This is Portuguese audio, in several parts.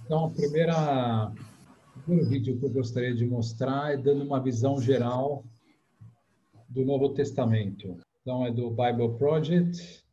Então, o primeiro vídeo que eu gostaria de mostrar é dando uma visão geral do Novo Testamento. Então, é do Bible Project.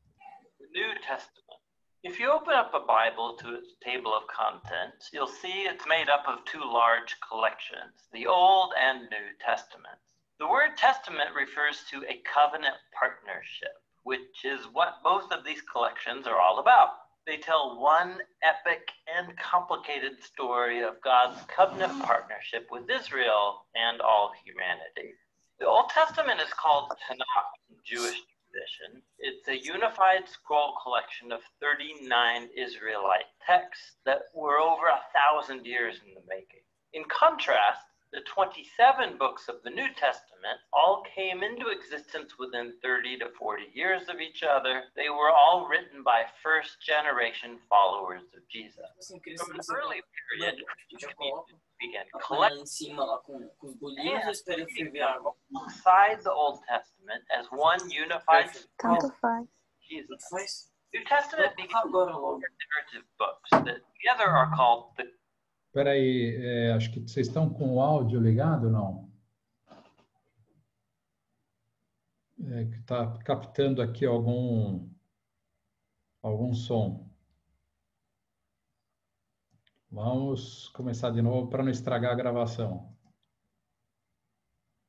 New Testament. If you open up a Bible to its table of contents, you'll see it's made up of two large collections, the Old and New Testaments. The word testament refers to a covenant partnership, which is what both of these collections are all about. They tell one epic and complicated story of God's covenant partnership with Israel and all humanity. The Old Testament is called Tanakh in Jewish tradition. It's a unified scroll collection of 39 Israelite texts that were over 1,000 years in the making. In contrast, the 27 books of the New Testament all came into existence within 30 to 40 years of each other. They were all written by first-generation followers of Jesus. From an early period, began collecting alongside the Old Testament as one unified Tanto faz. Jesus. New Testament began with four narrative books that together are called the. Espera aí, acho que vocês estão com o áudio ligado ou não? Que está captando aqui algum som. Vamos começar de novo para não estragar a gravação.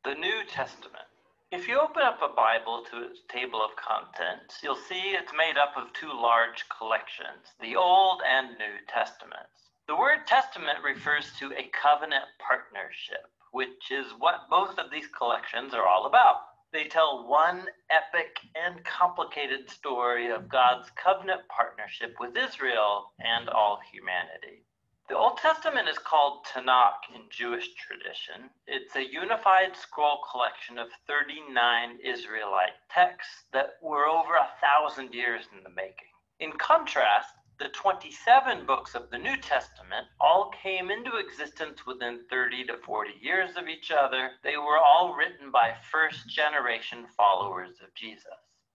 The New Testament. If you open up a Bible to its table of contents, you'll see it's made up of two large collections, the Old and New Testaments. The word testament refers to a covenant partnership, which is what both of these collections are all about. They tell one epic and complicated story of God's covenant partnership with Israel and all humanity. The Old Testament is called Tanakh in Jewish tradition. It's a unified scroll collection of 39 Israelite texts that were over 1,000 years in the making. In contrast, the 27 books of the New Testament all came into existence within 30 to 40 years of each other. They were all written by first-generation followers of Jesus.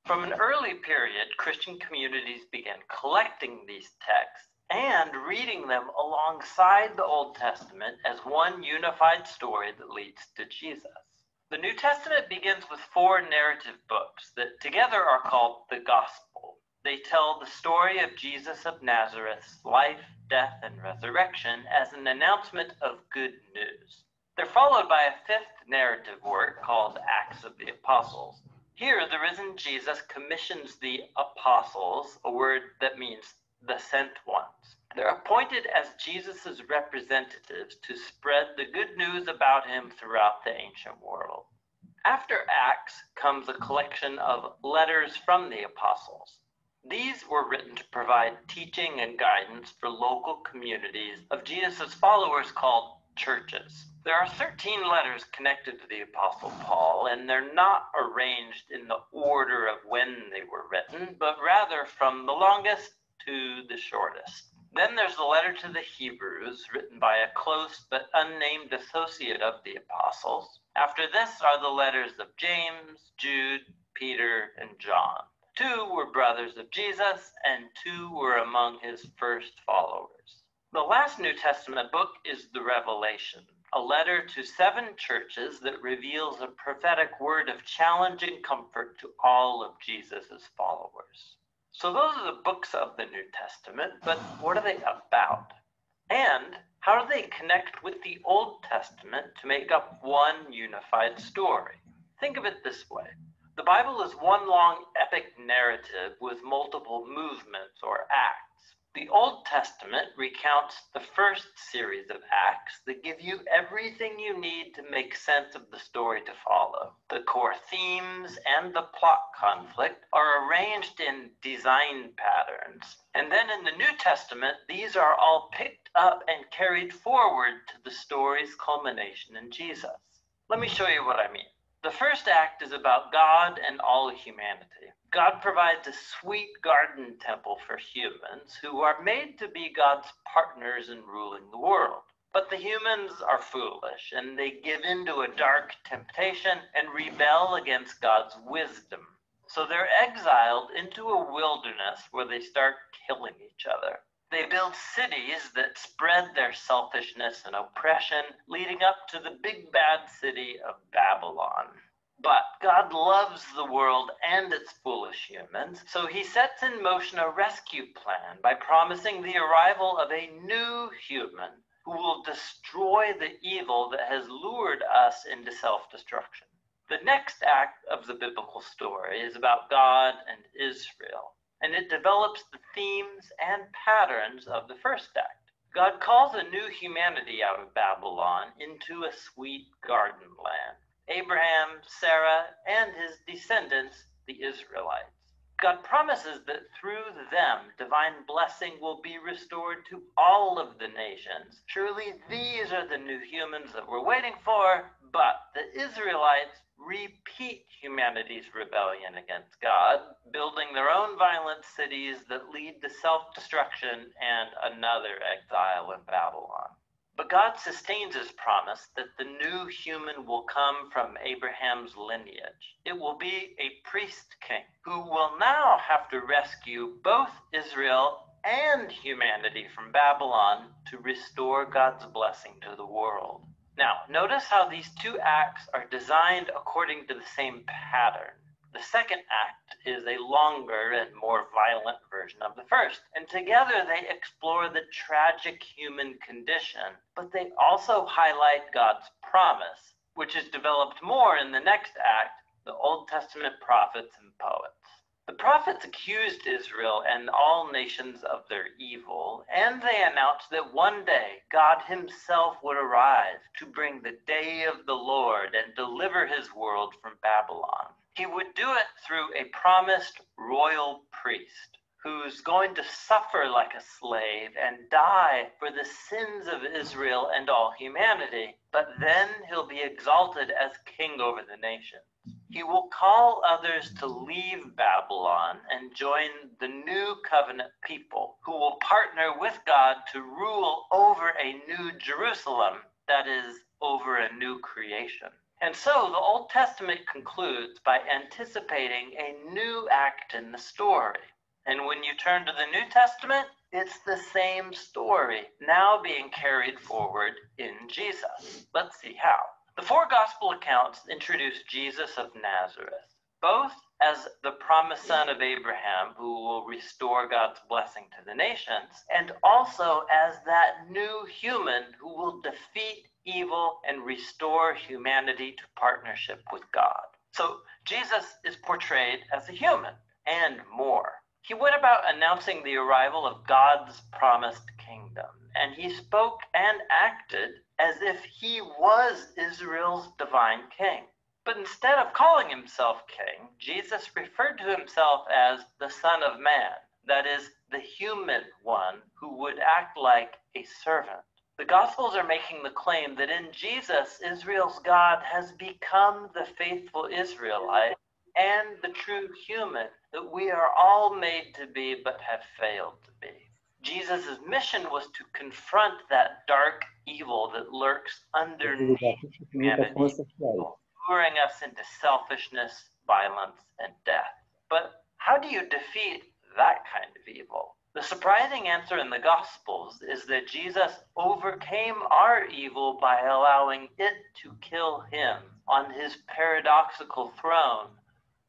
From an early period, Christian communities began collecting these texts and reading them alongside the Old Testament as one unified story that leads to Jesus. The New Testament begins with four narrative books that together are called the Gospel. They tell the story of Jesus of Nazareth's life, death, and resurrection as an announcement of good news. They're followed by a fifth narrative work called Acts of the Apostles. Here, the risen Jesus commissions the apostles, a word that means the sent ones. They're appointed as Jesus' representatives to spread the good news about him throughout the ancient world. After Acts comes a collection of letters from the apostles. These were written to provide teaching and guidance for local communities of Jesus' followers called churches. There are 13 letters connected to the Apostle Paul, and they're not arranged in the order of when they were written, but rather from the longest to the shortest. Then there's the letter to the Hebrews, written by a close but unnamed associate of the apostles. After this are the letters of James, Jude, Peter, and John. 2 were brothers of Jesus, and 2 were among his first followers. The last New Testament book is the Revelation, a letter to 7 churches that reveals a prophetic word of challenge and comfort to all of Jesus' followers. So those are the books of the New Testament, but what are they about? And how do they connect with the Old Testament to make up one unified story? Think of it this way. The Bible is one long epic narrative with multiple movements or acts. The Old Testament recounts the first series of acts that give you everything you need to make sense of the story to follow. The core themes and the plot conflict are arranged in design patterns. And then in the New Testament, these are all picked up and carried forward to the story's culmination in Jesus. Let me show you what I mean. The first act is about God and all humanity. God provides a sweet garden temple for humans who are made to be God's partners in ruling the world. But the humans are foolish, and they give in to a dark temptation and rebel against God's wisdom. So they're exiled into a wilderness where they start killing each other. They build cities that spread their selfishness and oppression, leading up to the big bad city of Babylon. But God loves the world and its foolish humans, so he sets in motion a rescue plan by promising the arrival of a new human who will destroy the evil that has lured us into self-destruction. The next act of the biblical story is about God and Israel, and it develops the themes and patterns of the first act. God calls a new humanity out of Babylon into a sweet garden land. Abraham, Sarah, and his descendants, the Israelites. God promises that through them, divine blessing will be restored to all of the nations. Surely these are the new humans that we're waiting for, but the Israelites repeat humanity's rebellion against God, building their own violent cities that lead to self-destruction and another exile in Babylon. But God sustains his promise that the new human will come from Abraham's lineage. It will be a priest king who will now have to rescue both Israel and humanity from Babylon to restore God's blessing to the world. Now, notice how these two acts are designed according to the same pattern. The second act is a longer and more violent version of the first, and together they explore the tragic human condition, but they also highlight God's promise, which is developed more in the next act, the Old Testament prophets and poets. The prophets accused Israel and all nations of their evil, and they announced that one day God himself would arise to bring the day of the Lord and deliver his world from Babylon. He would do it through a promised royal priest who's going to suffer like a slave and die for the sins of Israel and all humanity, but then he'll be exalted as king over the nations. He will call others to leave Babylon and join the new covenant people who will partner with God to rule over a new Jerusalem, that is, over a new creation. And so the Old Testament concludes by anticipating a new act in the story. And when you turn to the New Testament, it's the same story, now being carried forward in Jesus. Let's see how. The four gospel accounts introduce Jesus of Nazareth, both as the promised son of Abraham who will restore God's blessing to the nations, and also as that new human who will defeat evil and restore humanity to partnership with God. So Jesus is portrayed as a human and more. He went about announcing the arrival of God's promised kingdom, and he spoke and acted as if he was Israel's divine king. But instead of calling himself king, Jesus referred to himself as the Son of Man, that is, the human one who would act like a servant. The Gospels are making the claim that in Jesus, Israel's God has become the faithful Israelite and the true human that we are all made to be but have failed to be. Jesus' mission was to confront that dark evil that lurks underneath humanity, luring us into selfishness, violence, and death. But how do you defeat that kind of evil? The surprising answer in the Gospels is that Jesus overcame our evil by allowing it to kill him on his paradoxical throne,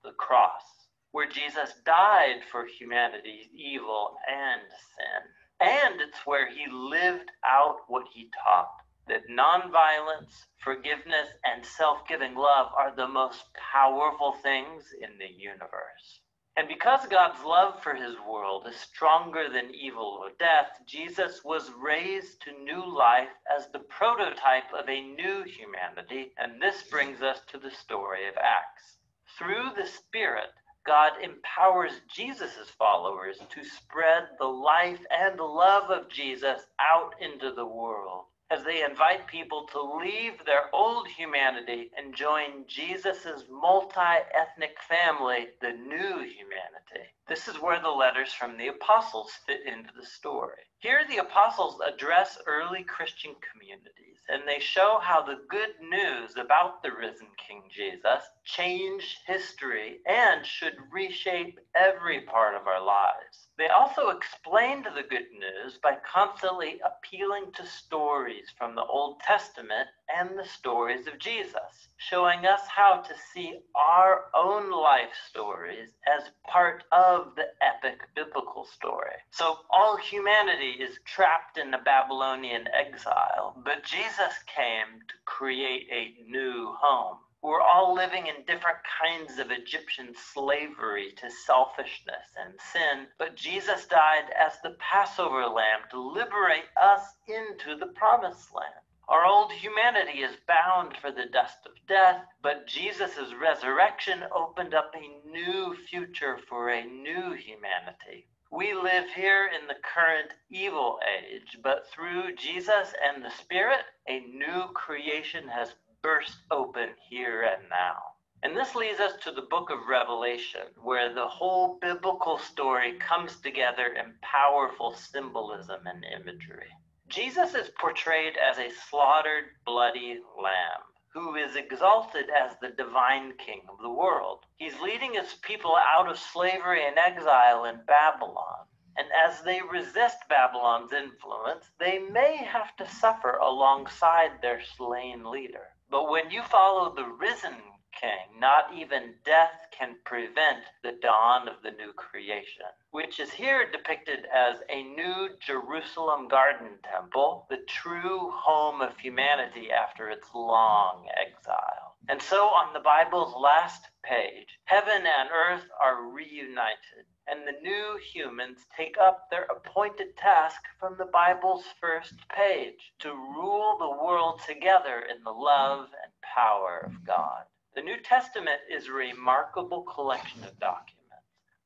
the cross, where Jesus died for humanity's evil and sin. And it's where he lived out what he taught, that nonviolence, forgiveness, and self-giving love are the most powerful things in the universe. And because God's love for his world is stronger than evil or death, Jesus was raised to new life as the prototype of a new humanity, and this brings us to the story of Acts. Through the Spirit, God empowers Jesus' followers to spread the life and love of Jesus out into the world, as they invite people to leave their old humanity and join Jesus' multi-ethnic family, the new humanity. This is where the letters from the apostles fit into the story. Here, the apostles address early Christian communities, and they show how the good news about the risen King Jesus changed history and should reshape every part of our lives. They also explained the good news by constantly appealing to stories from the Old Testament and the stories of Jesus, showing us how to see our own life stories as part of the epic biblical story. So all humanity is trapped in the Babylonian exile, but Jesus came to create a new home. We're all living in different kinds of Egyptian slavery to selfishness and sin, but Jesus died as the Passover lamb to liberate us into the promised land. Our old humanity is bound for the dust of death, but Jesus' resurrection opened up a new future for a new humanity. We live here in the current evil age, but through Jesus and the Spirit, a new creation has burst open here and now. And this leads us to the book of Revelation, where the whole biblical story comes together in powerful symbolism and imagery. Jesus is portrayed as a slaughtered, bloody lamb who is exalted as the divine king of the world. He's leading his people out of slavery and exile in Babylon. And as they resist Babylon's influence, they may have to suffer alongside their slain leader. But when you follow the risen King, not even death can prevent the dawn of the new creation, which is here depicted as a new Jerusalem garden temple, the true home of humanity after its long exile. And so on the Bible's last page, heaven and earth are reunited, and the new humans take up their appointed task from the Bible's first page, to rule the world together in the love and power of God. The New Testament is a remarkable collection of documents.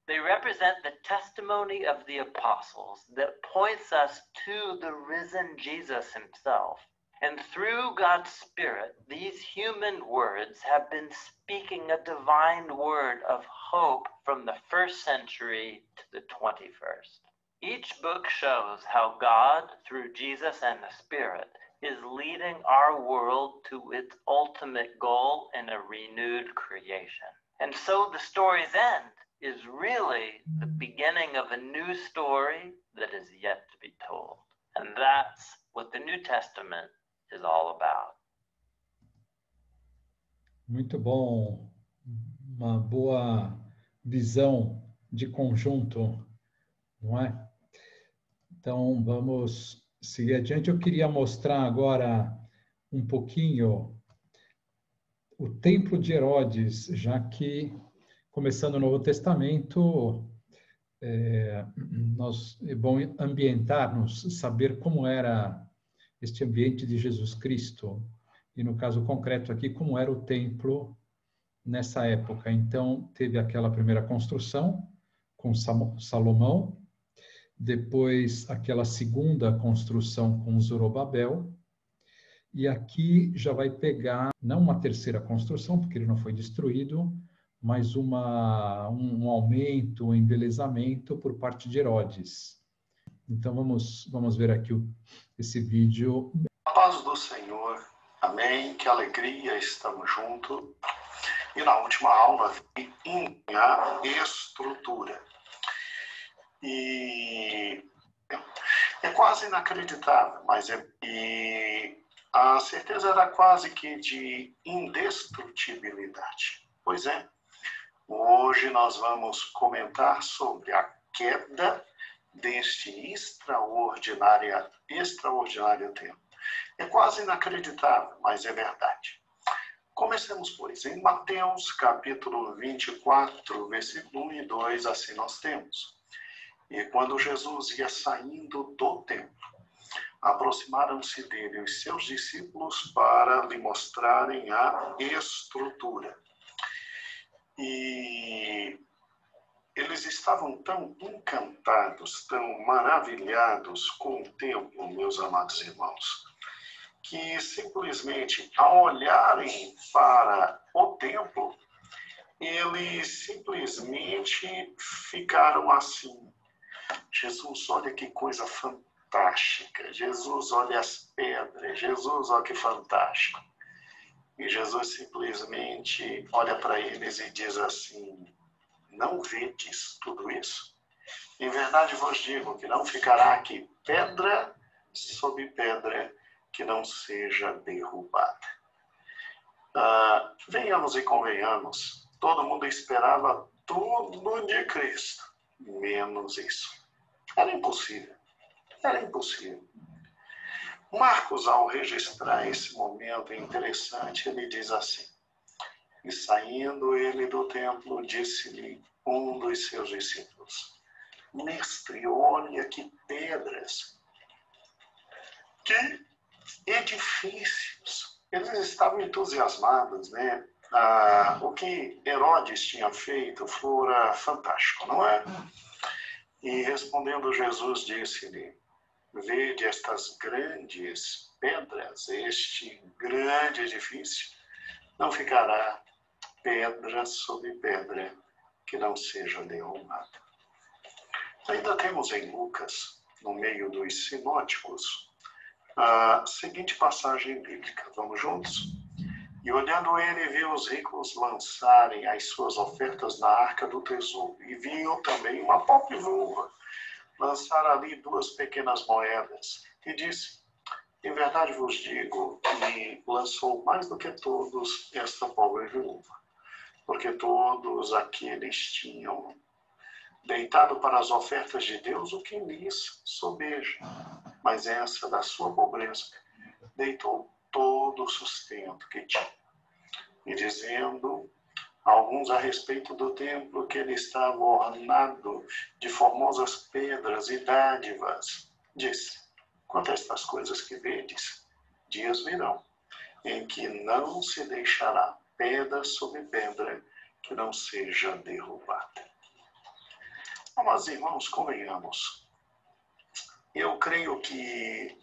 They represent the testimony of the apostles that points us to the risen Jesus himself. And through God's Spirit, these human words have been speaking a divine word of hope from the first century to the 21st. Each book shows how God, through Jesus and the Spirit, is leading our world to its ultimate goal in a renewed creation. And so the story's end is really the beginning of a new story that is yet to be told. And that's what the New Testament is all about. Muito bom. Uma boa visão de conjunto, não é? Então, vamos seguir adiante. Eu queria mostrar agora um pouquinho o Templo de Herodes, já que, começando o Novo Testamento, é bom ambientar-nos, saber como era este ambiente de Jesus Cristo, e no caso concreto aqui, como era o templo nessa época. Então, teve aquela primeira construção com Salomão, depois aquela segunda construção com Zorobabel, e aqui já vai pegar, não uma terceira construção, porque ele não foi destruído, mas um aumento, um embelezamento por parte de Herodes. Então vamos ver aqui esse vídeo. A paz do Senhor, amém, que alegria, estamos juntos. E na última aula, em a estrutura. E é quase inacreditável, mas a certeza era quase que de indestrutibilidade. Pois é, hoje nós vamos comentar sobre a queda deste extraordinário templo. É quase inacreditável, mas é verdade. Comecemos, pois, em Mateus, capítulo 24, versículo 1 e 2, assim nós temos. E quando Jesus ia saindo do templo, aproximaram-se dele os seus discípulos para lhe mostrarem a estrutura. E eles estavam tão encantados, tão maravilhados com o templo, meus amados irmãos, que simplesmente, ao olharem para o templo, eles simplesmente ficaram assim. Jesus, olha que coisa fantástica. Jesus, olha as pedras. Jesus, olha que fantástico. E Jesus simplesmente olha para eles e diz assim: não vedes tudo isso? Em verdade vos digo que não ficará aqui pedra sobre pedra que não seja derrubada. Venhamos e convenhamos, todo mundo esperava tudo de Cristo, menos isso. Era impossível. Era impossível. Marcos, ao registrar esse momento interessante, ele diz assim: e saindo ele do templo, disse-lhe um dos seus discípulos: mestre, olha que pedras, que edifícios. Eles estavam entusiasmados, né? O que Herodes tinha feito fora fantástico, não é? E respondendo Jesus, disse-lhe: vede estas grandes pedras, este grande edifício, não ficará pedra sobre pedra que não seja derrubada. Ainda temos em Lucas, no meio dos sinóticos, a seguinte passagem bíblica. Vamos juntos? E olhando ele, viu os ricos lançarem as suas ofertas na arca do tesouro. E viu também uma pobre viúva lançar ali 2 pequenas moedas. E disse: em verdade vos digo, que lançou mais do que todos esta pobre viúva. Porque todos aqueles tinham deitado para as ofertas de Deus o que lhes sobeja. Mas essa, da sua pobreza, deitou todo o sustento que tinha. E dizendo alguns a respeito do templo, que ele estava ornado de formosas pedras e dádivas, disse: quanto a estas coisas que vedes, dias virão, em que não se deixará pedra sobre pedra que não seja derrubada. Mas, irmãos, convenhamos, eu creio que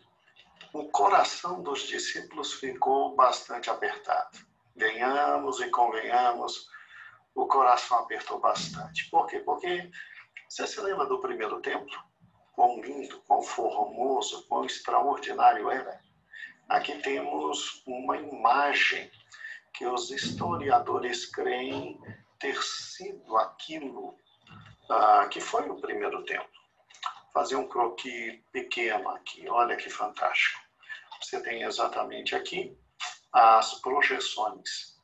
o coração dos discípulos ficou bastante apertado. Venhamos e convenhamos, o coração apertou bastante. Por quê? Porque você se lembra do primeiro templo? Quão lindo, quão formoso, quão extraordinário era. Aqui temos uma imagem que os historiadores creem ter sido aquilo que foi o primeiro templo. Fazer um croquis pequeno aqui, olha que fantástico. Você tem exatamente aqui as projeções,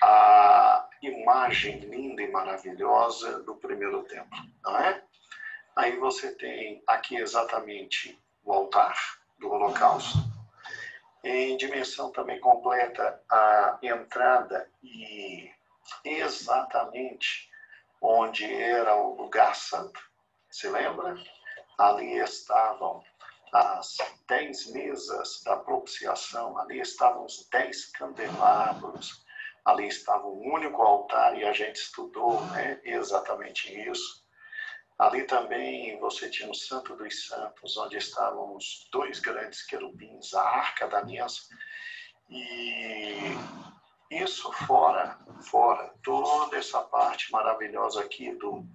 a imagem linda e maravilhosa do primeiro templo, não é? Aí você tem aqui exatamente o altar do holocausto, em dimensão também completa a entrada e exatamente onde era o lugar santo. Se lembra? Ali estavam as 10 mesas da propiciação, ali estavam os 10 candelabros, ali estava um único altar, e a gente estudou, né, exatamente isso. Ali também você tinha o Santo dos Santos, onde estavam os 2 grandes querubins, a Arca da Aliança, e isso fora toda essa parte maravilhosa aqui do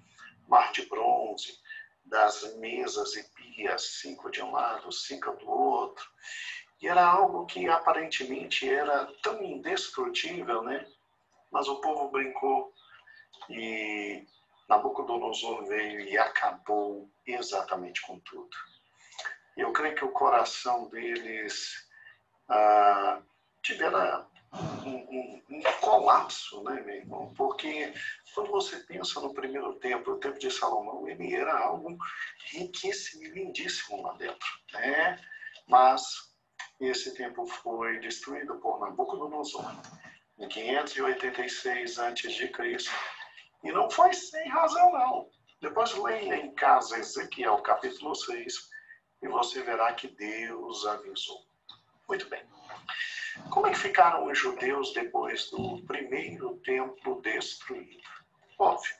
Mar de Bronze, das mesas e pias, 5 de um lado, 5 do outro. E era algo que aparentemente era tão indestrutível, né? Mas o povo brincou e Nabucodonosor veio e acabou exatamente com tudo. Eu creio que o coração deles tivera um colapso, né, meu irmão? Porque quando você pensa no primeiro templo, o templo de Salomão, ele era algo riquíssimo e lindíssimo lá dentro, né? Mas esse templo foi destruído por Nabucodonosor em 586 a.C. E não foi sem razão, não. Depois leia em casa Ezequiel, capítulo 6, e você verá que Deus avisou. Muito bem. Como é que ficaram os judeus depois do primeiro templo destruído? Óbvio.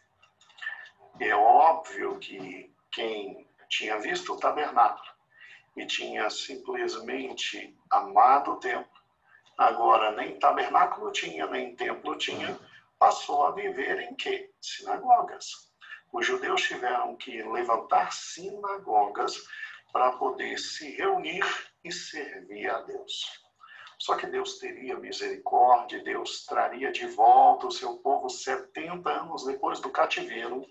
É óbvio que quem tinha visto o tabernáculo e tinha simplesmente amado o templo, agora nem tabernáculo tinha, nem templo tinha, passou a viver em quê? Sinagogas. Os judeus tiveram que levantar sinagogas para poder se reunir e servir a Deus. Só que Deus teria misericórdia, Deus traria de volta o seu povo 70 anos depois do cativeiro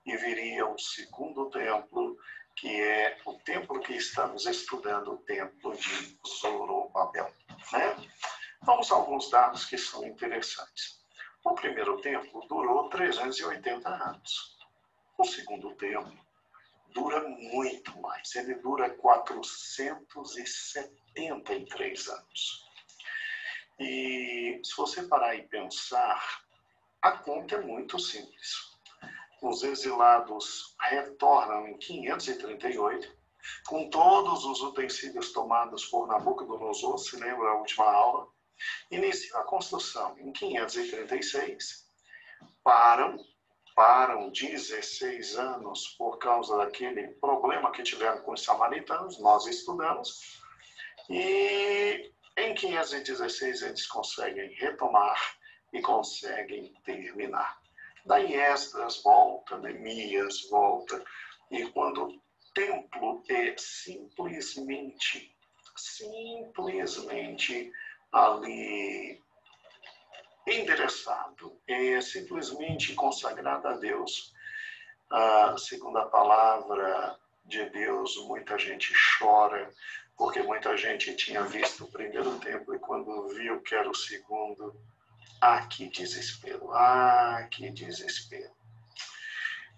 e viria o segundo templo, que é o templo que estamos estudando, o templo de Zorobabel. Né? Vamos a alguns dados que são interessantes. O primeiro templo durou 380 anos. O segundo templo dura muito mais. Ele dura 473 anos. E se você parar e pensar, a conta é muito simples. Os exilados retornam em 538, com todos os utensílios tomados por Nabucodonosor, se lembra a última aula, iniciam a construção em 536, param 16 anos por causa daquele problema que tiveram com os samaritanos, nós estudamos, e em 516 eles conseguem retomar e conseguem terminar. Daí Esdras volta, Neemias volta, e quando o templo é simplesmente ali endereçado, é simplesmente consagrado a Deus. Segundo a palavra de Deus, muita gente chora, porque muita gente tinha visto o primeiro templo e quando viu que era o segundo, que desespero, que desespero.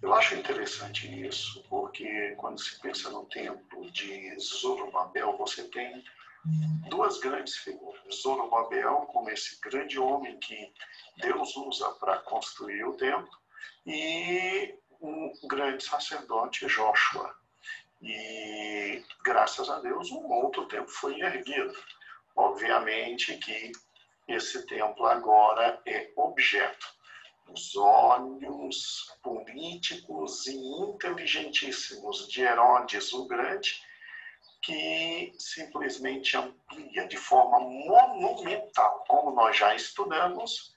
Eu acho interessante isso, porque quando se pensa no templo de Zorobabel, você tem duas grandes figuras. Zorobabel, como esse grande homem que Deus usa para construir o templo, e um grande sacerdote, Jóshua. E, graças a Deus, um outro templo foi erguido. Obviamente que esse templo agora é objeto dos olhos políticos e inteligentíssimos de Herodes o Grande, que simplesmente amplia de forma monumental, como nós já estudamos,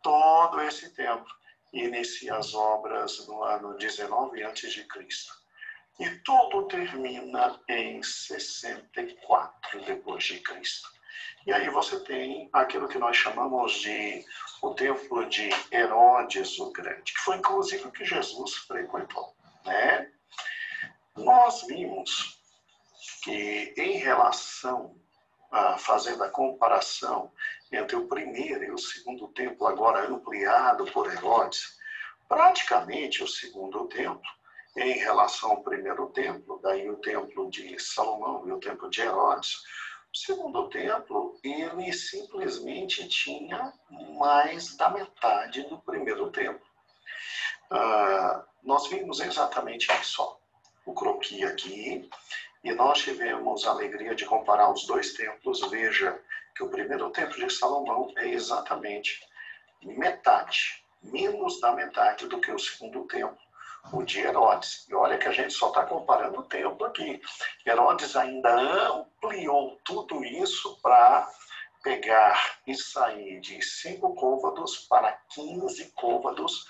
todo esse templo. E inicia as obras no ano 19 a.C. E tudo termina em 64 depois de Cristo. E aí você tem aquilo que nós chamamos de o templo de Herodes o Grande, que foi inclusive o que Jesus frequentou. Né? Nós vimos que em relação fazendo a comparação entre o primeiro e o segundo templo, agora ampliado por Herodes, praticamente o segundo templo, em relação ao primeiro templo, daí o templo de Salomão e o templo de Herodes, o segundo templo, ele simplesmente tinha mais da metade do primeiro templo. Nós vimos exatamente isso, o croquis aqui, e nós tivemos a alegria de comparar os dois templos. Veja que o primeiro templo de Salomão é exatamente metade, menos da metade do que o segundo templo, o de Herodes. E olha que a gente só está comparando o templo aqui. Herodes ainda ampliou tudo isso para pegar e sair de 5 côvados para 15 côvados,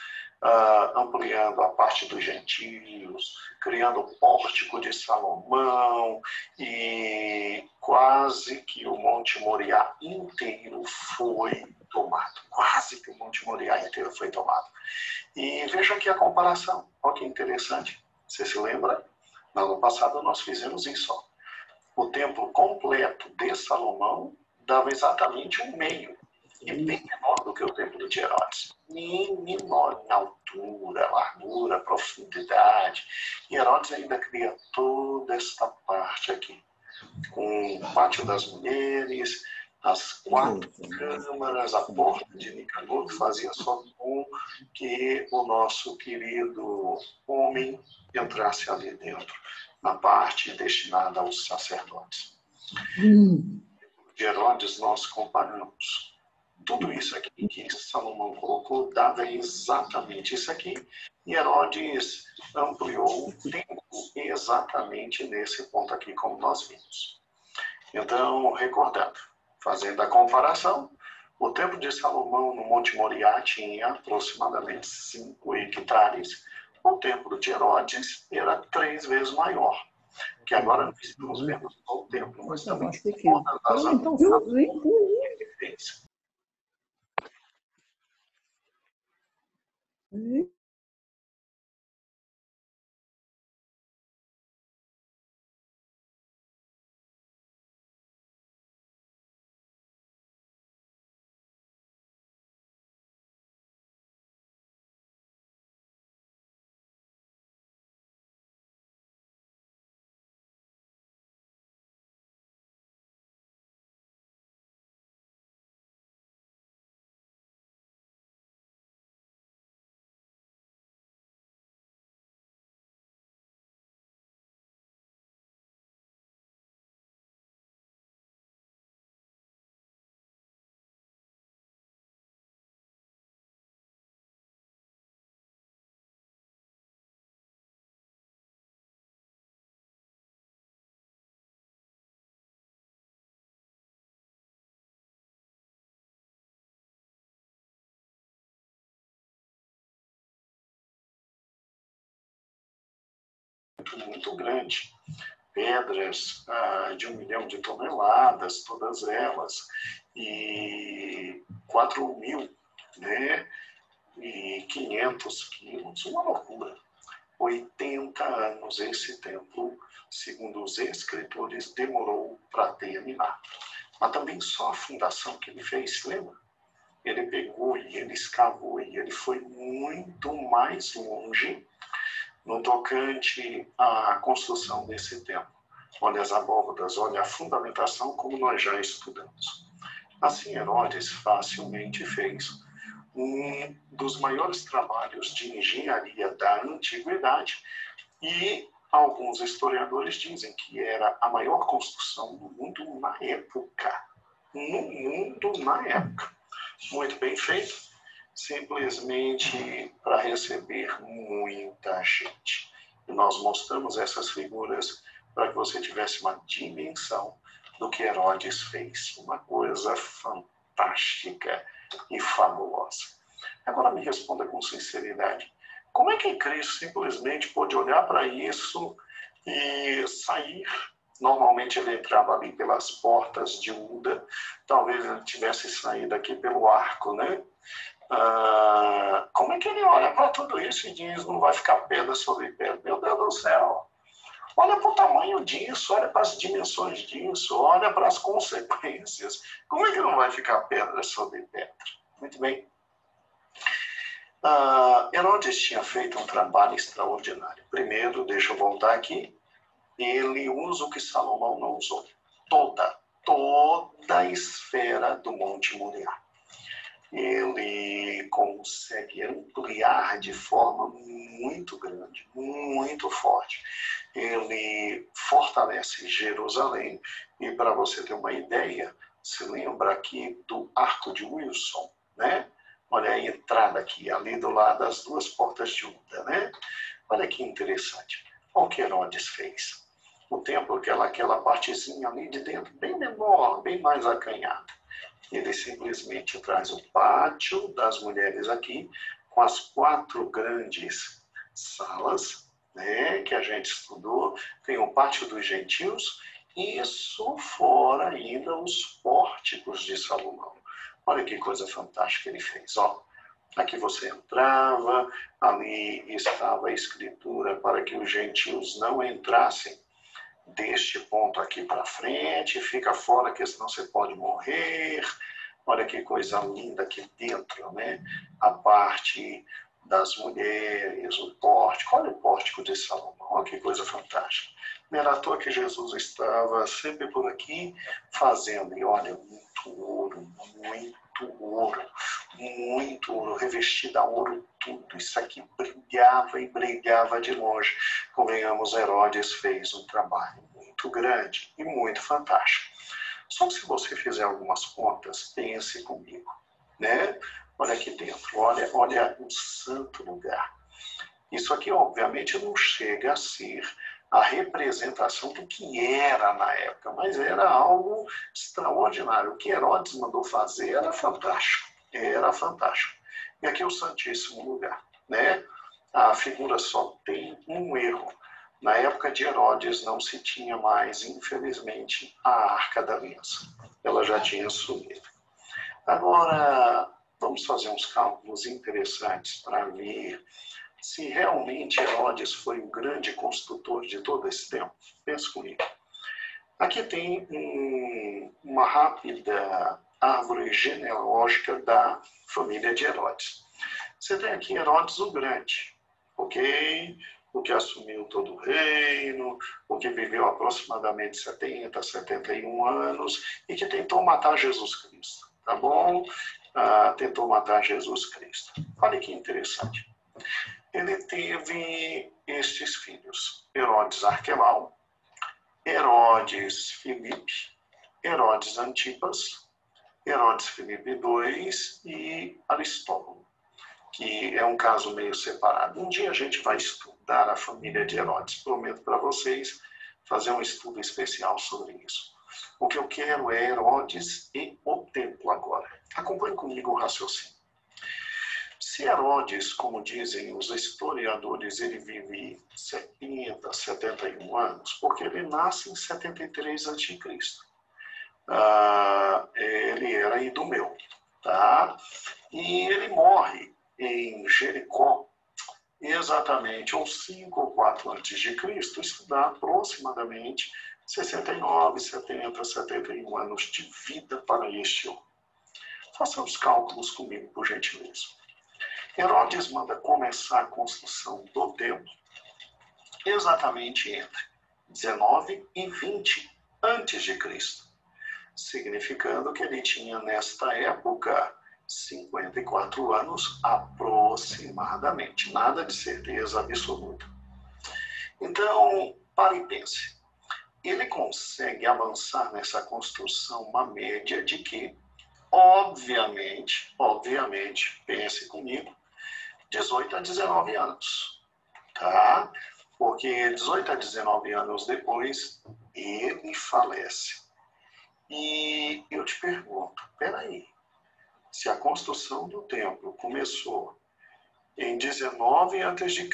ampliando a parte dos gentios, criando o pórtico de Salomão, e quase que o Monte Moriá inteiro foi tomado. Quase que o Monte Moriá inteiro foi tomado. E veja aqui a comparação. Olha que interessante. Você se lembra? No ano passado nós fizemos isso. O templo completo de Salomão dava exatamente um meio. E bem menor do que o templo de Herodes. Bem menor em altura, largura, profundidade. E Herodes ainda cria toda esta parte aqui. Com o pátio das mulheres, as 4 câmaras, a porta de Nicanor, que fazia só com que o nosso querido homem entrasse ali dentro, na parte destinada aos sacerdotes. De Herodes nós comparamos. Tudo isso aqui que Salomão colocou dava exatamente isso aqui, e Herodes ampliou o tempo exatamente nesse ponto aqui, como nós vimos. Então, recordando, fazendo a comparação, O templo de Salomão no Monte Moriá tinha aproximadamente 5 hectares. O templo de Herodes era 3 vezes maior. Que agora nós estamos vendo só o templo, mas também todas as outras que ele fez. Muito grande. Pedras de 1 milhão de toneladas, todas elas, e 4.000, né? E 500 quilos, uma loucura. 80 anos esse templo, segundo os escritores, demorou para terminar. Mas também só a fundação que ele fez, lembra? Ele pegou e ele escavou e ele foi muito mais longe no tocante à construção desse templo. Olha as abóbadas, olha a fundamentação, como nós já estudamos. Assim, Herodes facilmente fez um dos maiores trabalhos de engenharia da antiguidade e alguns historiadores dizem que era a maior construção do mundo na época. No mundo na época. Muito bem feito. Simplesmente para receber muita gente. E nós mostramos essas figuras para que você tivesse uma dimensão do que Herodes fez. Uma coisa fantástica e fabulosa. Agora me responda com sinceridade. Como é que Cristo simplesmente pôde olhar para isso e sair? Normalmente ele entrava ali pelas portas de Uda. Talvez ele tivesse saído aqui pelo arco, né? Como é que ele olha para tudo isso e diz, não vai ficar pedra sobre pedra? Meu Deus do céu! Olha para o tamanho disso, olha para as dimensões disso, olha para as consequências. Como é que não vai ficar pedra sobre pedra? Muito bem. Herodes tinha feito um trabalho extraordinário. Primeiro, deixa eu voltar aqui, ele usa o que Salomão não usou. Toda a esfera do Monte Moriá. Ele consegue ampliar de forma muito grande, muito forte. Ele fortalece Jerusalém. E para você ter uma ideia, se lembra aqui do Arco de Wilson, né? Olha a entrada aqui, ali do lado das 2 portas de Uda, né? Olha que interessante. Olha o que Herodes fez. O templo, aquela partezinha ali de dentro, bem menor, bem mais acanhada. Ele simplesmente traz o pátio das mulheres aqui, com as 4 grandes salas, né, que a gente estudou. Tem o pátio dos gentios, isso fora ainda os pórticos de Salomão. Olha que coisa fantástica ele fez. Ó, aqui você entrava, ali estava a escritura para que os gentios não entrassem deste ponto aqui para frente, fica fora que senão você pode morrer. Olha que coisa linda aqui dentro, né? A parte das mulheres, o pórtico. Olha o pórtico de Salomão, olha que coisa fantástica. Não era à toa que Jesus estava sempre por aqui fazendo, e olha, muito ouro, revestido a ouro tudo. Isso aqui brilhava e brilhava de longe. Convenhamos, Herodes fez um trabalho muito grande e muito fantástico. Só que se você fizer algumas contas, pense comigo, né? Olha aqui dentro, olha o santo lugar. Isso aqui, obviamente, não chega a ser a representação do que era na época, mas era algo extraordinário. O que Herodes mandou fazer era fantástico, era fantástico. E aqui é o Santíssimo Lugar, né? A figura só tem um erro. Na época de Herodes não se tinha mais, infelizmente, a Arca da Aliança. Ela já tinha sumido. Agora, vamos fazer uns cálculos interessantes para ver se realmente Herodes foi o grande construtor de todo esse tempo. Pensa comigo. Aqui tem uma rápida árvore genealógica da família de Herodes. Você tem aqui Herodes o Grande, ok? O que assumiu todo o reino, o que viveu aproximadamente 70, 71 anos e que tentou matar Jesus Cristo, tá bom? Tentou matar Jesus Cristo. Olha que interessante. Ele teve estes filhos: Herodes Arquelau, Herodes Filipe, Herodes Antipas, Herodes Filipe II e Aristóbulo, que é um caso meio separado. Um dia a gente vai estudar a família de Herodes. Prometo para vocês fazer um estudo especial sobre isso. O que eu quero é Herodes e o templo agora. Acompanhe comigo o raciocínio. Se Herodes, como dizem os historiadores, ele vive 70, 71 anos, porque ele nasce em 73 a.C. Ele era idumeu, tá? E ele morre em Jericó exatamente uns 5 ou 4 a.C., isso dá aproximadamente 69, 70, 71 anos de vida para este homem. Faça os cálculos comigo, por gentileza. Herodes manda começar a construção do templo exatamente entre 19 e 20 a.C., significando que ele tinha, nesta época, 54 anos aproximadamente. Nada de certeza absoluta. Então, pare e pense. Ele consegue avançar nessa construção uma média de que, obviamente, pense comigo, 18 a 19 anos, tá? Porque 18 a 19 anos depois, ele falece. E eu te pergunto, peraí, se a construção do templo começou em 19 a.C.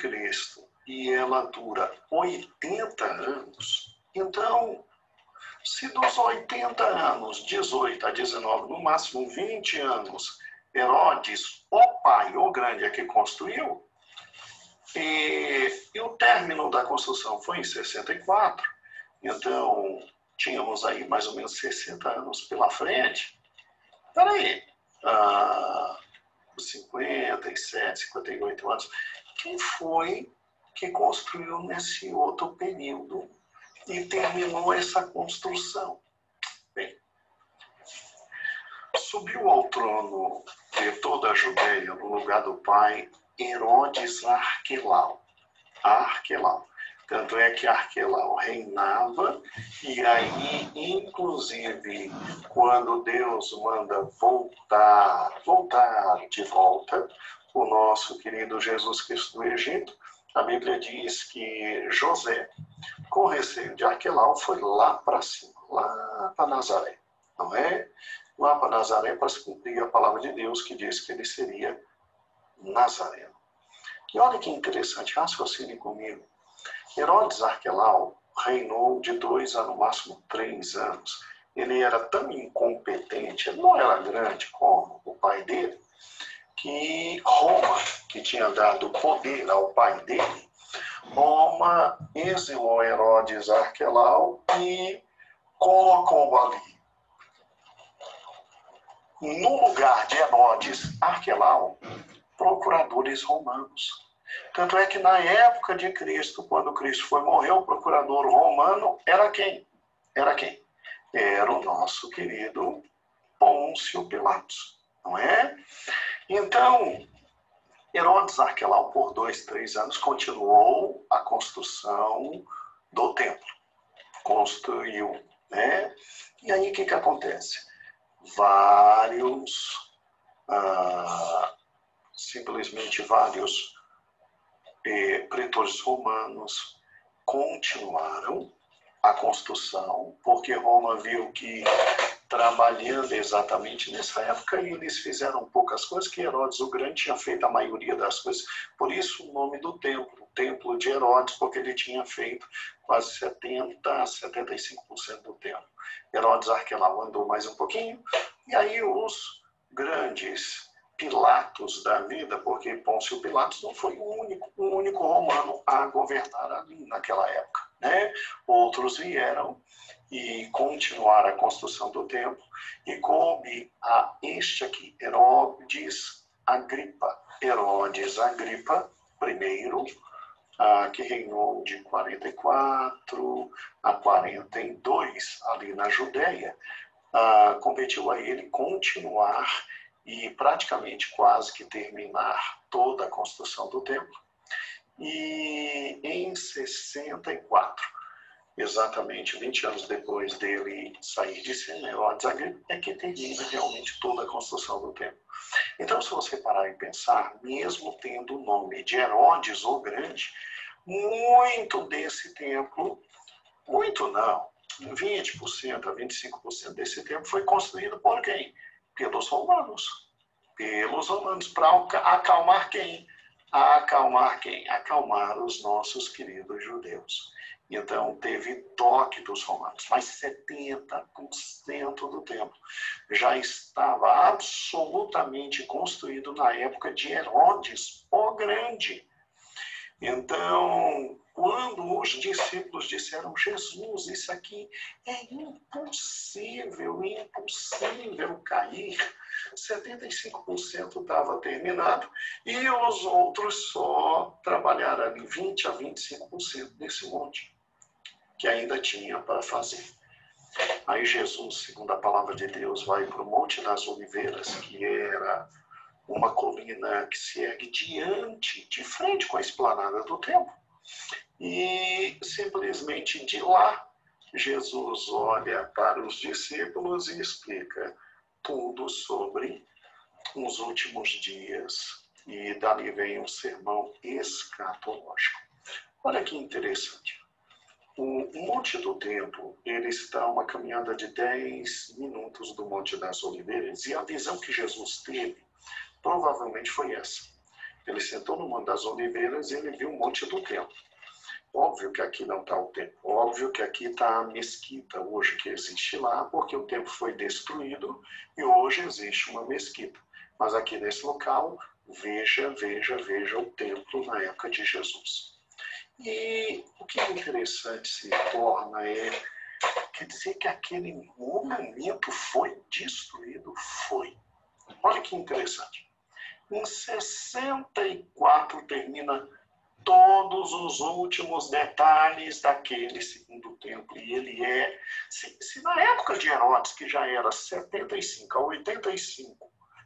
e ela dura 80 anos, então, se dos 80 anos, 18 a 19, no máximo 20 anos, Herodes, o pai, o grande, é que construiu, e o término da construção foi em 64, então tínhamos aí mais ou menos 60 anos pela frente. Peraí, 57, 58 anos, quem foi que construiu nesse outro período e terminou essa construção? Bem, subiu ao trono de toda a Judeia, no lugar do pai, Herodes Arquelau. Tanto é que Arquelau reinava, e aí, inclusive, quando Deus manda voltar de volta o nosso querido Jesus Cristo do Egito, a Bíblia diz que José, com receio de Arquelau, foi lá para cima, lá para Nazaré, não é? Lá para Nazaré para se cumprir a palavra de Deus que diz que ele seria nazareno. E olha que interessante, raciocine comigo. Herodes Arquelau reinou de 2 a no máximo 3 anos. Ele era tão incompetente, ele não era grande como o pai dele, que Roma, que tinha dado poder ao pai dele, Roma exilou Herodes Arquelau e colocou ali, no lugar de Herodes Arquelau, procuradores romanos. Tanto é que na época de Cristo, quando Cristo foi morrer, o procurador romano era quem? Era o nosso querido Pôncio Pilatos, não é? Então, Herodes Arquelau, por 2, 3 anos, continuou a construção do templo. Construiu, né? E aí, o que acontece? Simplesmente vários pretores romanos continuaram a construção, porque Roma viu que trabalhando exatamente nessa época, eles fizeram poucas coisas que Herodes o Grande tinha feito a maioria das coisas. Por isso o nome do templo, o Templo de Herodes, porque ele tinha feito quase 70% a 75% do templo. Herodes Arquelau andou mais um pouquinho, e aí os grandes Pilatos da vida, porque Pôncio Pilatos não foi o único romano a governar ali naquela época, né? Outros vieram e continuaram a construção do templo, e coube a este aqui, Herodes Agripa I, que reinou de 44 a 42 ali na Judéia, competiu a ele continuar e praticamente quase que terminar toda a construção do templo. E em 64, exatamente 20 anos depois dele sair de cena, Herodes Agripa é que termina realmente toda a construção do templo. Então, se você parar e pensar, mesmo tendo o nome de Herodes o Grande, muito desse templo, muito não, 20% a 25% desse templo foi construído por quem? Pelos romanos. Pelos romanos, para acalmar quem? Acalmar quem? Acalmar os nossos queridos judeus. Então, teve toque dos romanos, mas 70% do templo já estava absolutamente construído na época de Herodes o Grande. Então, quando os discípulos disseram, Jesus, isso aqui é impossível cair, 75% estava terminado e os outros só trabalharam ali 20% a 25% desse monte que ainda tinha para fazer. Aí Jesus, segundo a palavra de Deus, vai para o Monte das Oliveiras, que era uma colina que se ergue de frente com a esplanada do templo. E simplesmente de lá, Jesus olha para os discípulos e explica tudo sobre os últimos dias. E dali vem um sermão escatológico. Olha que interessante. O Monte do Templo, ele está a uma caminhada de 10 minutos do Monte das Oliveiras, e a visão que Jesus teve provavelmente foi essa. Ele sentou no Monte das Oliveiras e ele viu o Monte do Templo. Óbvio que aqui não está o templo, óbvio que aqui está a mesquita hoje que existe lá, porque o templo foi destruído e hoje existe uma mesquita. Mas aqui nesse local, veja o templo na época de Jesus. E o que é interessante se torna quer dizer que aquele monumento foi destruído? Foi. Olha que interessante. Em 64 termina todos os últimos detalhes daquele segundo templo. E ele se na época de Herodes, que já era 75% a 85%,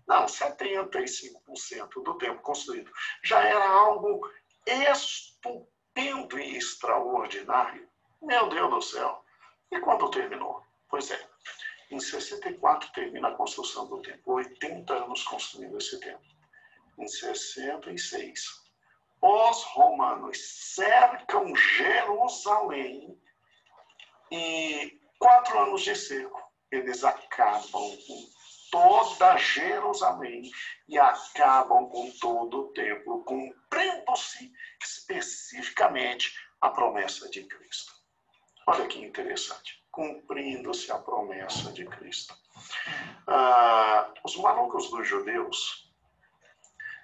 não, 75% do templo construído, já era algo estupendo e extraordinário. Meu Deus do céu. E quando terminou? Pois é, em 64 termina a construção do templo, 80 anos construindo esse templo. Em 66, os romanos cercam Jerusalém e 4 anos de cerco, eles acabam com toda Jerusalém e acabam com todo o templo, cumprindo-se especificamente a promessa de Cristo. Olha que interessante, cumprindo-se a promessa de Cristo. Os malucos dos judeus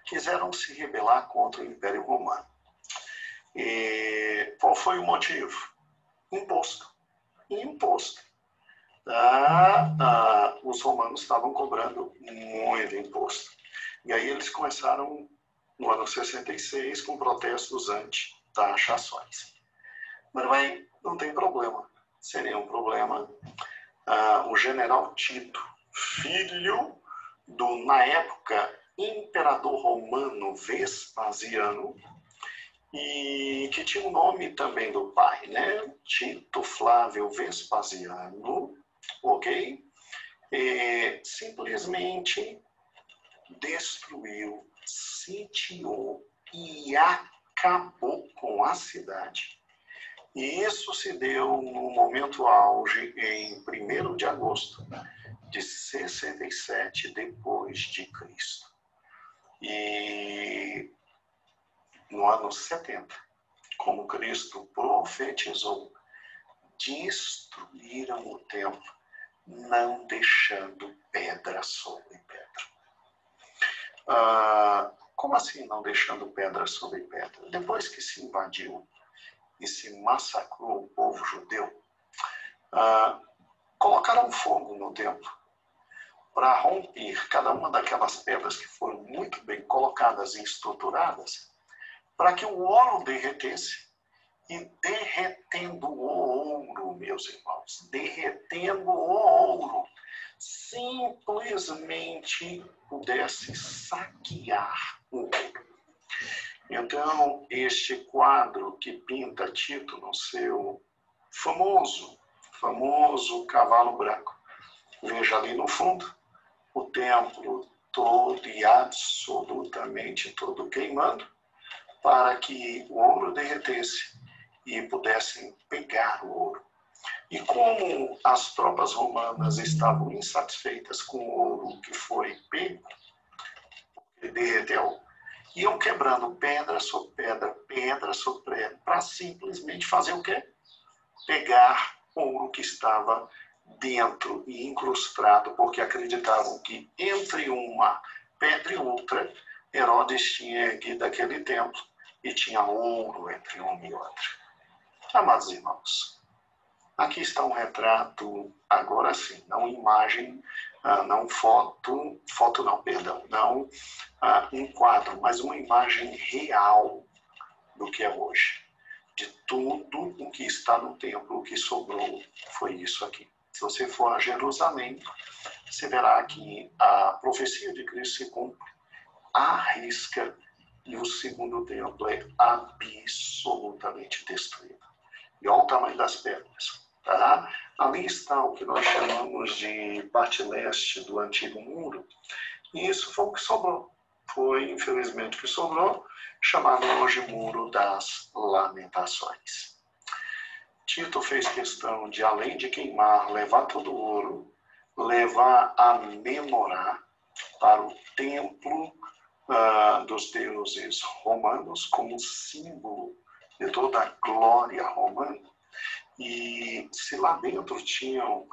quiseram se rebelar contra o Império Romano. E qual foi o motivo? Imposto. Os romanos estavam cobrando muito imposto. E aí eles começaram, no ano 66, com protestos anti-taxações. Mas bem, não tem problema. Seria um problema. O general Tito, filho do, na época, imperador romano Vespasiano, e que tinha o nome também do pai, né? Tito Flávio Vespasiano, ok? Simplesmente destruiu, sitiou e acabou com a cidade. E isso se deu no momento auge em 1º de agosto de 67 depois de Cristo. E no ano 70, como Cristo profetizou, destruíram o templo, não deixando pedra sobre pedra. Como assim não deixando pedra sobre pedra? Depois que se invadiu e se massacrou o povo judeu, colocaram fogo no templo para romper cada uma daquelas pedras que foram muito bem colocadas e estruturadas, para que o ouro derretesse. E derretendo o ouro, meus irmãos, derretendo o ouro, simplesmente pudesse saquear o ouro. Então, este quadro que pinta Tito no seu famoso cavalo branco. Veja ali no fundo, o templo todo e absolutamente todo queimando, para que o ouro derretesse e pudessem pegar o ouro. E como as tropas romanas estavam insatisfeitas com o ouro que foi pego, ele derreteu, iam quebrando pedra sobre pedra, pedra sobre pedra, para simplesmente fazer o quê? Pegar ouro que estava dentro e incrustado, porque acreditavam que entre uma pedra e outra, Herodes tinha erguido aquele templo e tinha ouro entre uma e outra. Amados irmãos, aqui está um retrato, agora sim, não imagem, não não um quadro, mas uma imagem real do que é hoje. De tudo o que está no templo, o que sobrou foi isso aqui. Se você for a Jerusalém, você verá que a profecia de Cristo se cumpre à risca e o segundo templo é absolutamente destruído. E olha o tamanho das pedras. Tá? Ali está o que nós chamamos de parte leste do antigo muro. E isso foi o que sobrou. Foi, infelizmente, o que sobrou, chamado hoje Muro das Lamentações. Tito fez questão de, além de queimar, levar todo o ouro, levar a menorá para o templo dos deuses romanos, como símbolo de toda a glória romana. E se lá dentro tinham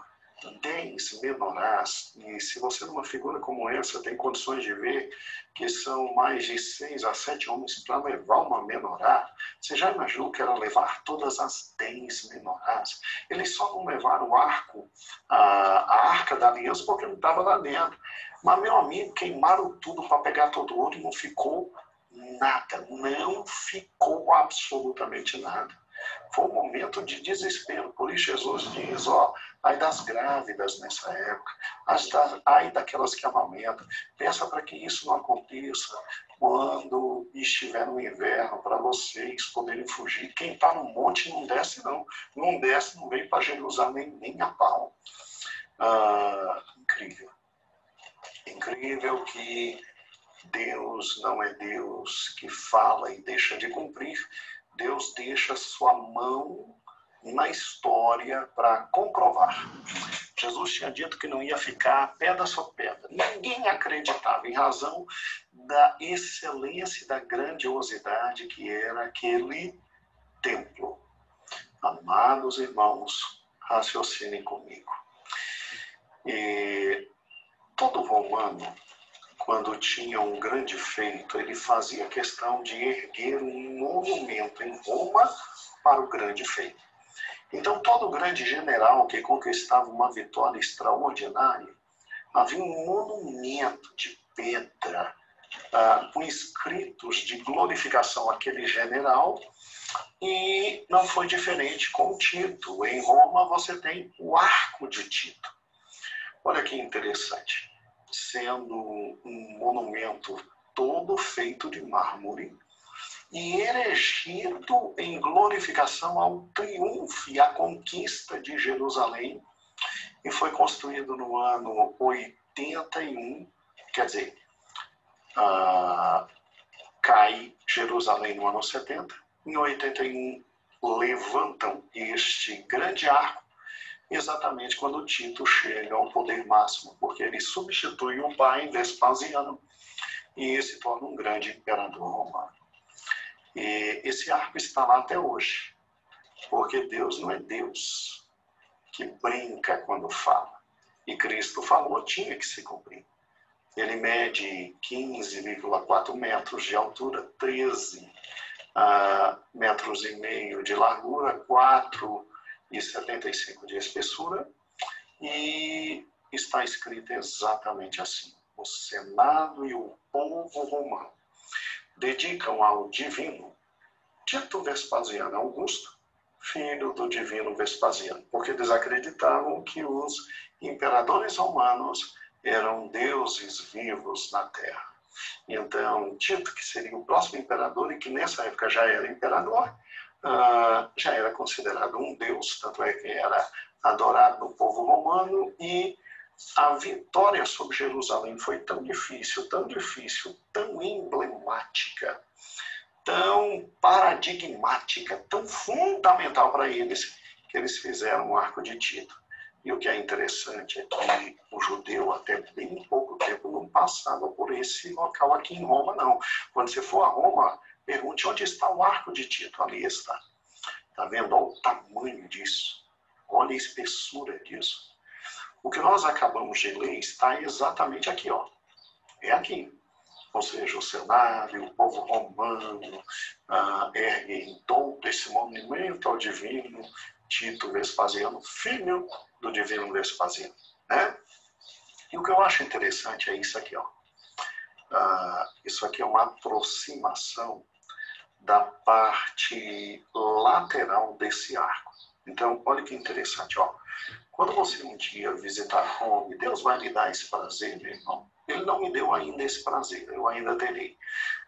10 menorás, e se você numa figura como essa tem condições de ver que são mais de 6 a 7 homens para levar uma menorá, você já imaginou que era levar todas as 10 menorás? Eles só não levaram o arco, a arca da aliança, porque não estava lá dentro. Mas, meu amigo, queimaram tudo para pegar todo o ouro e não ficou nada, não ficou absolutamente nada. Foi um momento de desespero. Por isso Jesus diz, ai das grávidas nessa época, ai daquelas que amamentam. Peça para que isso não aconteça quando estiver no inverno, para vocês poderem fugir. Quem está no monte não desce, não. Não desce, não vem para Jerusalém nem a pau. Incrível. Incrível que Deus não é Deus que fala e deixa de cumprir. Deus deixa sua mão na história para comprovar. Jesus tinha dito que não ia ficar pedra sobre pedra. Ninguém acreditava, em razão da excelência e da grandiosidade que era aquele templo. Amados irmãos, raciocinem comigo. E todo romano, quando tinha um grande feito, ele fazia questão de erguer um monumento em Roma para o grande feito. Então, todo grande general que conquistava uma vitória extraordinária, havia um monumento de pedra com escritos de glorificação àquele general, e não foi diferente com Tito. Em Roma, você tem o Arco de Tito. Olha que interessante. Sendo um monumento todo feito de mármore e erigido em glorificação ao triunfo e à conquista de Jerusalém, e foi construído no ano 81, quer dizer, cai Jerusalém no ano 70, em 81 levantam este grande arco exatamente quando Tito chega ao poder máximo, porque ele substitui o pai Vespasiano e se torna um grande imperador romano. E esse arco está lá até hoje, porque Deus não é Deus que brinca quando fala. E Cristo falou, tinha que se cumprir. Ele mede 15,4 metros de altura, 13 metros e meio de largura, 4,75 de espessura, e está escrito exatamente assim: o Senado e o povo romano dedicam ao divino Tito Vespasiano Augusto, filho do divino Vespasiano, porque eles acreditavam que os imperadores romanos eram deuses vivos na terra. Então, Tito, que seria o próximo imperador e que nessa época já era imperador, já era considerado um deus, tanto é que era adorado no povo romano, e a vitória sobre Jerusalém foi tão difícil, tão emblemática, tão paradigmática, tão fundamental para eles, que eles fizeram o Arco de Tito. E o que é interessante é que o judeu, até bem pouco tempo, não passava por esse local aqui em Roma, não. Quando você for a Roma, pergunte onde está o Arco de Tito. Ali está. Está vendo? Olha o tamanho disso. Olha a espessura disso. O que nós acabamos de ler está exatamente aqui, ó. É aqui. Ou seja, o Senado, o povo romano erguem todo esse monumento ao divino Tito Vespasiano, filho do divino Vespasiano, né? E o que eu acho interessante é isso aqui, ó. Isso aqui é uma aproximação da parte lateral desse arco. Então, olha que interessante, ó. Quando você um dia visitar Roma, Deus vai lhe dar esse prazer, meu irmão. Ele não me deu ainda esse prazer, eu ainda terei.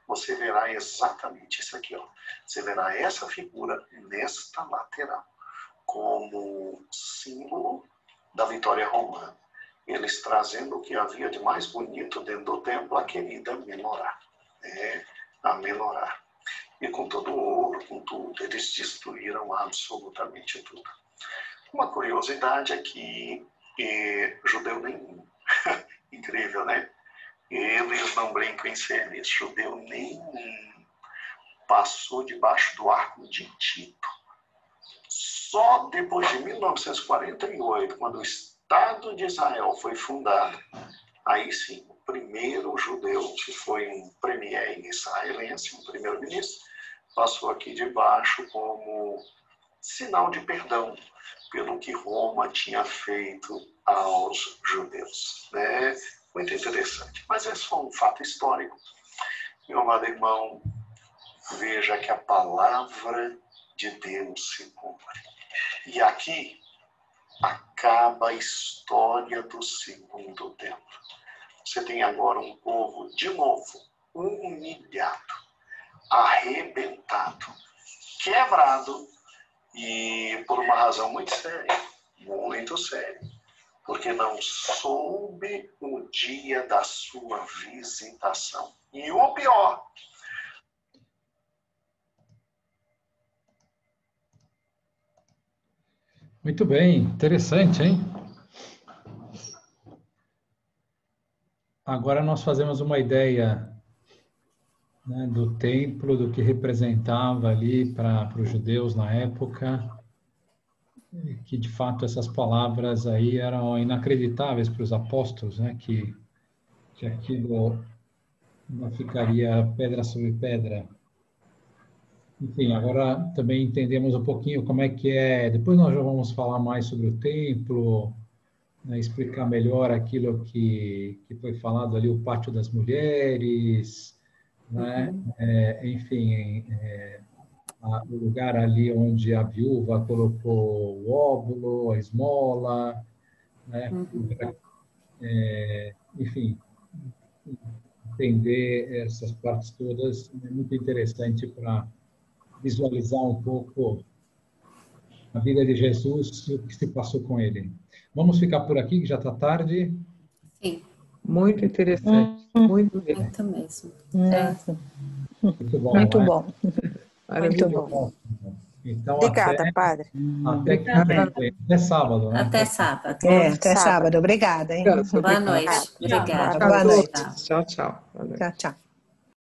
Você verá exatamente isso aqui, ó. Você verá essa figura nesta lateral, como símbolo da vitória romana. Eles trazendo o que havia de mais bonito dentro do templo, a querida menorá. A menorá. E com todo o ouro, com tudo, eles destruíram absolutamente tudo. Uma curiosidade é que judeu nenhum, incrível, né? Eles não brincam em ser judeu nenhum passou debaixo do Arco de Tito. Só depois de 1948, quando o Estado de Israel foi fundado, aí sim, o primeiro judeu, que foi um premier israelense, um primeiro-ministro, passou aqui debaixo como sinal de perdão pelo que Roma tinha feito aos judeus, né? Muito interessante. Mas é só um fato histórico. Meu amado irmão, veja que a palavra de Deus se cumpre. E aqui acaba a história do segundo templo. Você tem agora um povo, de novo, humilhado, arrebentado, quebrado, e por uma razão muito séria, porque não soube o dia da sua visitação. E o pior, muito bem, interessante, hein? Agora nós fazemos uma ideia, né, do templo, do que representava ali para os judeus na época, que de fato essas palavras aí eram inacreditáveis para os apóstolos, né, que aquilo não ficaria pedra sobre pedra. Enfim, agora também entendemos um pouquinho como é que é. Depois nós já vamos falar mais sobre o templo, né, explicar melhor aquilo que foi falado ali, o pátio das mulheres, né? Enfim, o lugar ali onde a viúva colocou o óbolo, a esmola, né? Enfim, entender essas partes todas é muito interessante para visualizar um pouco a vida de Jesus e o que se passou com ele. Vamos ficar por aqui, que já está tarde. Sim. Muito interessante. Muito bem. Muito mesmo. Nossa. Muito bom. Muito né? bom. Maravilhoso. Muito bom. Então, Obrigada, padre. até quinta-feira. Até sábado, né? Até sábado. Até sábado. Obrigada, hein? Boa noite. Obrigada. Boa noite. Tchau, tchau. Boa noite. Tchau, tchau.